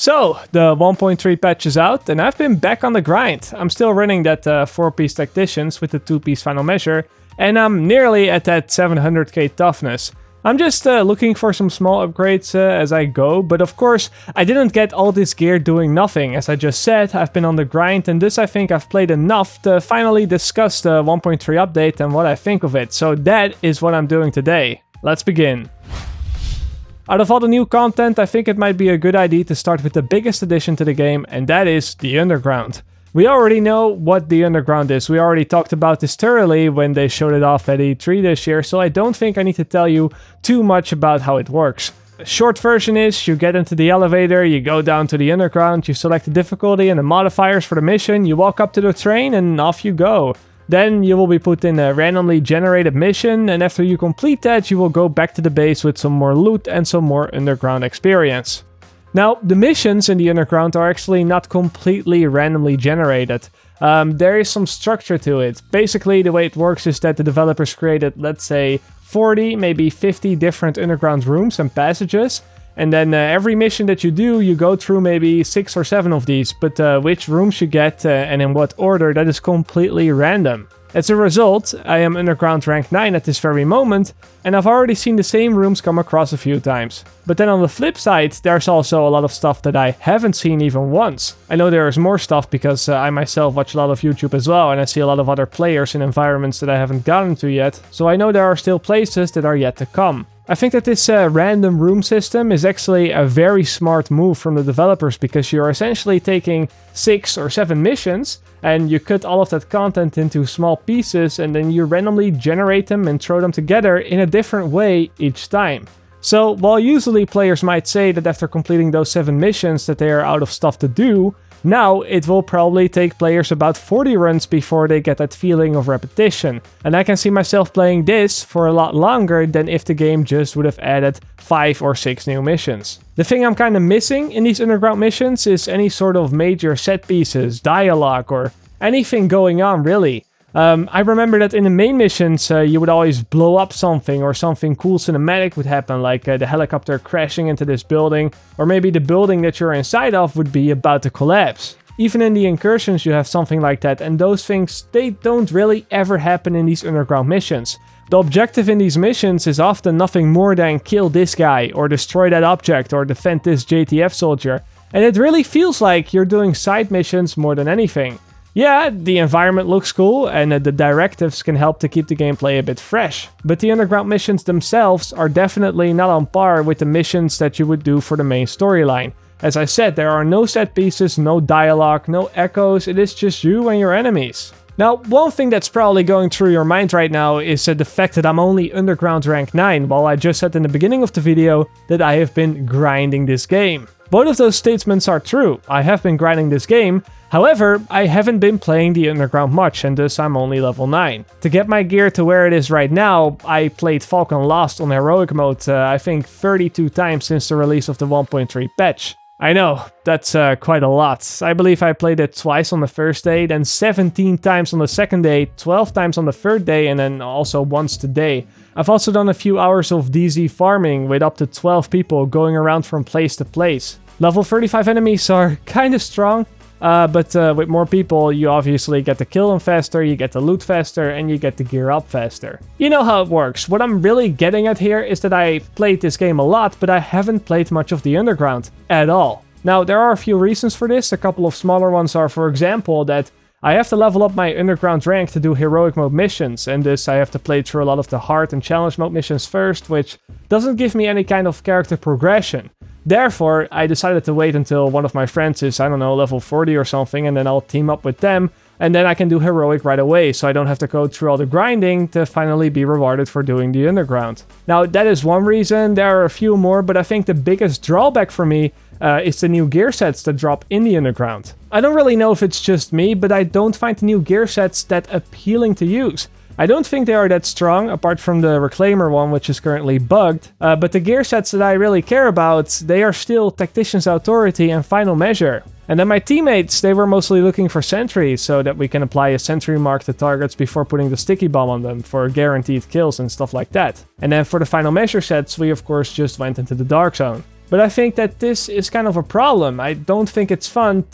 So, the 1.3 patch is out, and I've been back on the grind. I'm still running that 4-piece Tacticians with the 2-piece Final Measure, and I'm nearly at that 700k toughness. I'm just looking for some small upgrades as I go, but of course, I didn't get all this gear doing nothing. As I just said, I've been on the grind, and thus I think I've played enough to finally discuss the 1.3 update and what I think of it. So that is what I'm doing today. Let's begin. Out of all the new content, I think it might be a good idea to start with the biggest addition to the game, and that is the Underground. We already know what the Underground is. We already talked about this thoroughly when they showed it off at E3 this year, so I don't think I need to tell you too much about how it works. The short version is, you get into the elevator, you go down to the Underground, you select the difficulty and the modifiers for the mission, you walk up to the train, and off you go. Then you will be put in a randomly generated mission, and after you complete that, you will go back to the base with some more loot and some more Underground experience. Now, the missions in the Underground are actually not completely randomly generated. There is some structure to it. Basically, the way it works is that the developers created, let's say, 40, maybe 50 different Underground rooms and passages. And then every mission that you do, you go through maybe 6 or 7 of these, but which rooms you get and in what order, that is completely random. As a result, I am Underground rank 9 at this very moment, and I've already seen the same rooms come across a few times. But then on the flip side, there's also a lot of stuff that I haven't seen even once. I know there is more stuff because I myself watch a lot of YouTube as well, and I see a lot of other players in environments that I haven't gotten to yet, so I know there are still places that are yet to come. I think that this random room system is actually a very smart move from the developers, because you're essentially taking 6 or 7 missions and you cut all of that content into small pieces and then you randomly generate them and throw them together in a different way each time. So while usually players might say that after completing those 7 missions that they are out of stuff to do, now it will probably take players about 40 runs before they get that feeling of repetition. And I can see myself playing this for a lot longer than if the game just would have added 5 or 6 new missions. The thing I'm kind of missing in these Underground missions is any sort of major set pieces, dialogue, or anything going on really. I remember that in the main missions you would always blow up something, or something cool cinematic would happen, like the helicopter crashing into this building, or maybe the building that you're inside of would be about to collapse. Even in the incursions you have something like that, and those things, they don't really ever happen in these Underground missions. The objective in these missions is often nothing more than kill this guy, or destroy that object, or defend this JTF soldier, and it really feels like you're doing side missions more than anything. Yeah, the environment looks cool, and the directives can help to keep the gameplay a bit fresh. But the Underground missions themselves are definitely not on par with the missions that you would do for the main storyline. As I said, there are no set pieces, no dialogue, no echoes, it is just you and your enemies. Now, one thing that's probably going through your mind right now is the fact that I'm only Underground rank 9, while I just said in the beginning of the video that I have been grinding this game. Both of those statements are true. I have been grinding this game, however, I haven't been playing the Underground much, and thus I'm only level 9. To get my gear to where it is right now, I played Falcon Lost on heroic mode I think 32 times since the release of the 1.3 patch. I know, that's quite a lot. I believe I played it twice on the first day, then 17 times on the second day, 12 times on the third day, and then also once today. I've also done a few hours of DZ farming with up to 12 people going around from place to place. Level 35 enemies are kinda strong, but with more people you obviously get to kill them faster, you get to loot faster, and you get to gear up faster. You know how it works. What I'm really getting at here is that I've played this game a lot, but I haven't played much of the Underground at all. Now, there are a few reasons for this. A couple of smaller ones are, for example, that I have to level up my Underground rank to do heroic mode missions, and thus I have to play through a lot of the hard and challenge mode missions first, which doesn't give me any kind of character progression. Therefore, I decided to wait until one of my friends is, I don't know, level 40 or something, and then I'll team up with them, and then I can do heroic right away, so I don't have to go through all the grinding to finally be rewarded for doing the Underground. Now, that is one reason. There are a few more, but I think the biggest drawback for me is the new gear sets that drop in the Underground. I don't really know if it's just me, but I don't find the new gear sets that appealing to use. I don't think they are that strong, apart from the Reclaimer one, which is currently bugged, but the gear sets that I really care about, they are still Tactician's Authority and Final Measure. And then my teammates, they were mostly looking for sentries, so that we can apply a sentry mark to targets before putting the sticky bomb on them for guaranteed kills and stuff like that. And then for the Final Measure sets, we of course just went into the Dark Zone. But I think that this is kind of a problem. I don't think it's fun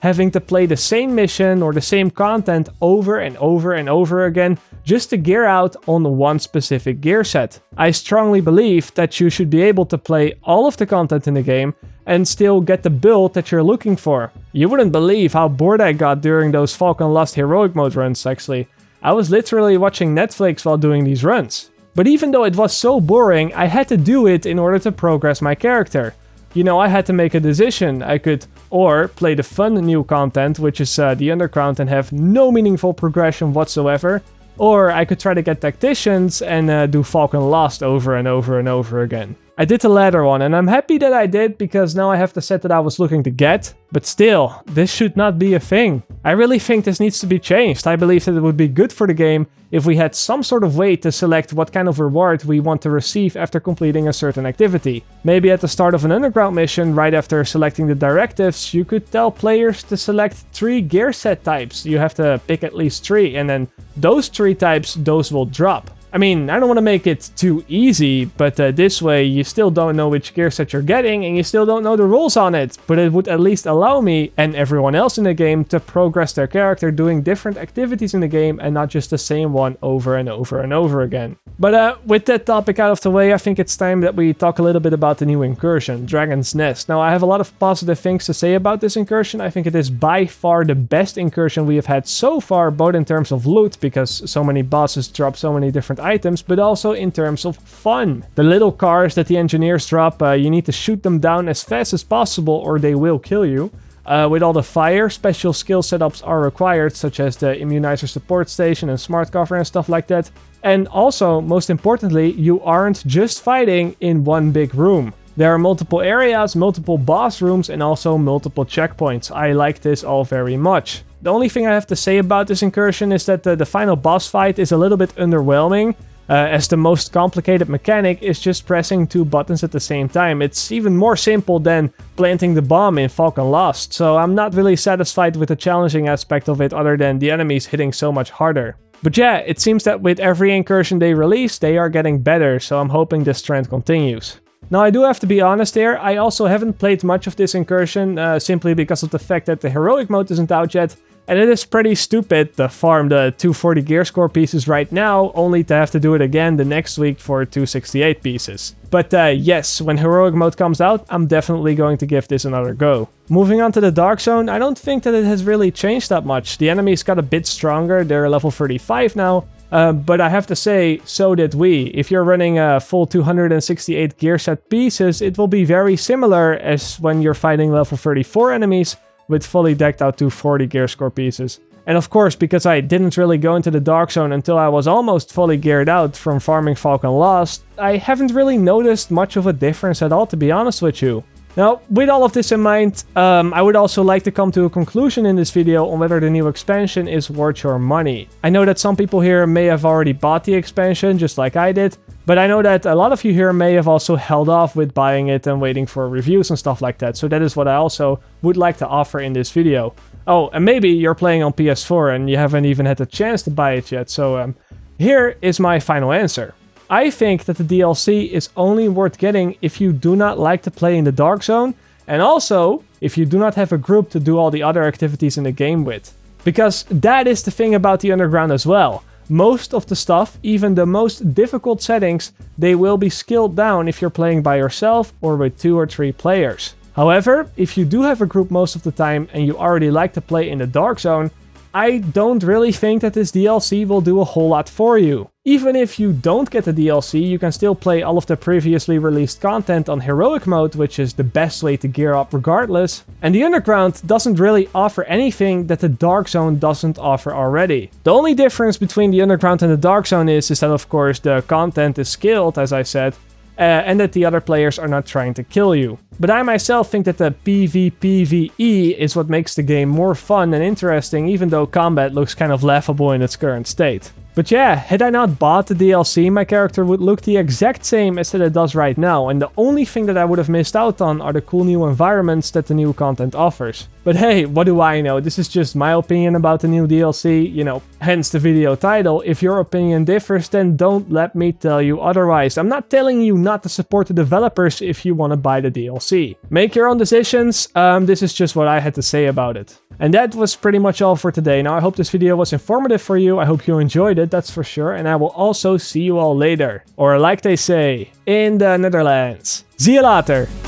having to play the same mission or the same content over and over and over again just to gear out on one specific gear set. I strongly believe that you should be able to play all of the content in the game and still get the build that you're looking for. You wouldn't believe how bored I got during those Falcon Lost heroic mode runs, actually. I was literally watching Netflix while doing these runs. But even though it was so boring, I had to do it in order to progress my character. You know, I had to make a decision. I could or play the fun new content, which is the Underground, and have no meaningful progression whatsoever, or I could try to get Tacticians and do Falcon Lost over and over and over again. I did the latter one, and I'm happy that I did, because now I have the set that I was looking to get. But still, this should not be a thing. I really think this needs to be changed. I believe that it would be good for the game if we had some sort of way to select what kind of reward we want to receive after completing a certain activity. Maybe at the start of an Underground mission, right after selecting the directives, you could tell players to select 3 gear set types. You have to pick at least 3, and then those 3 types, those will drop. I mean, I don't want to make it too easy, but this way you still don't know which gear set you're getting and you still don't know the rules on it. But it would at least allow me and everyone else in the game to progress their character doing different activities in the game and not just the same one over and over and over again. But with that topic out of the way, I think it's time that we talk a little bit about the new incursion, Dragon's Nest. Now, I have a lot of positive things to say about this incursion. I think it is by far the best incursion we have had so far, both in terms of loot, because so many bosses drop so many different items, but also in terms of fun. The little cars that the engineers drop, you need to shoot them down as fast as possible or they will kill you. With all the fire, special skill setups are required, such as the immunizer support station and smart cover and stuff like that. And also, most importantly, you aren't just fighting in one big room. There are multiple areas, multiple boss rooms, and also multiple checkpoints. I like this all very much. The only thing I have to say about this incursion is that the final boss fight is a little bit underwhelming, as the most complicated mechanic is just pressing 2 buttons at the same time. It's even more simple than planting the bomb in Falcon Lost, so I'm not really satisfied with the challenging aspect of it other than the enemies hitting so much harder. But yeah, it seems that with every incursion they release, they are getting better, so I'm hoping this trend continues. Now, I do have to be honest here, I also haven't played much of this incursion, simply because of the fact that the heroic mode isn't out yet, and it is pretty stupid to farm the 240 gear score pieces right now, only to have to do it again the next week for 268 pieces. But yes, when heroic mode comes out, I'm definitely going to give this another go. Moving on to the Dark Zone, I don't think that it has really changed that much. The enemies got a bit stronger, they're level 35 now. But I have to say, so did we. If you're running a full 268 gear set pieces, it will be very similar as when you're fighting level 34 enemies with fully decked out 240 gear score pieces. And of course, because I didn't really go into the Dark Zone until I was almost fully geared out from farming Falcon Lost, I haven't really noticed much of a difference at all, to be honest with you. Now, with all of this in mind, I would also like to come to a conclusion in this video on whether the new expansion is worth your money. I know that some people here may have already bought the expansion, just like I did, but I know that a lot of you here may have also held off with buying it and waiting for reviews and stuff like that, so that is what I also would like to offer in this video. Oh, and maybe you're playing on PS4 and you haven't even had the chance to buy it yet, so here is my final answer. I think that the DLC is only worth getting if you do not like to play in the Dark Zone, and also if you do not have a group to do all the other activities in the game with. Because that is the thing about the Underground as well. Most of the stuff, even the most difficult settings, they will be scaled down if you're playing by yourself or with 2 or 3 players. However, if you do have a group most of the time and you already like to play in the Dark Zone, I don't really think that this DLC will do a whole lot for you. Even if you don't get the DLC, you can still play all of the previously released content on Heroic Mode, which is the best way to gear up regardless. And the Underground doesn't really offer anything that the Dark Zone doesn't offer already. The only difference between the Underground and the Dark Zone is that of course the content is scaled, as I said, and that the other players are not trying to kill you. But I myself think that the PvPvE is what makes the game more fun and interesting, even though combat looks kind of laughable in its current state. But yeah, had I not bought the DLC, my character would look the exact same as that it does right now, and the only thing that I would have missed out on are the cool new environments that the new content offers. But hey, what do I know? This is just my opinion about the new DLC, you know, hence the video title. If your opinion differs, then don't let me tell you otherwise. I'm not telling you not to support the developers if you want to buy the DLC. Make your own decisions, this is just what I had to say about it. And that was pretty much all for today. Now I hope this video was informative for you, I hope you enjoyed it, that's for sure, and I will also see you all later. Or like they say, in the Netherlands. Zie je later!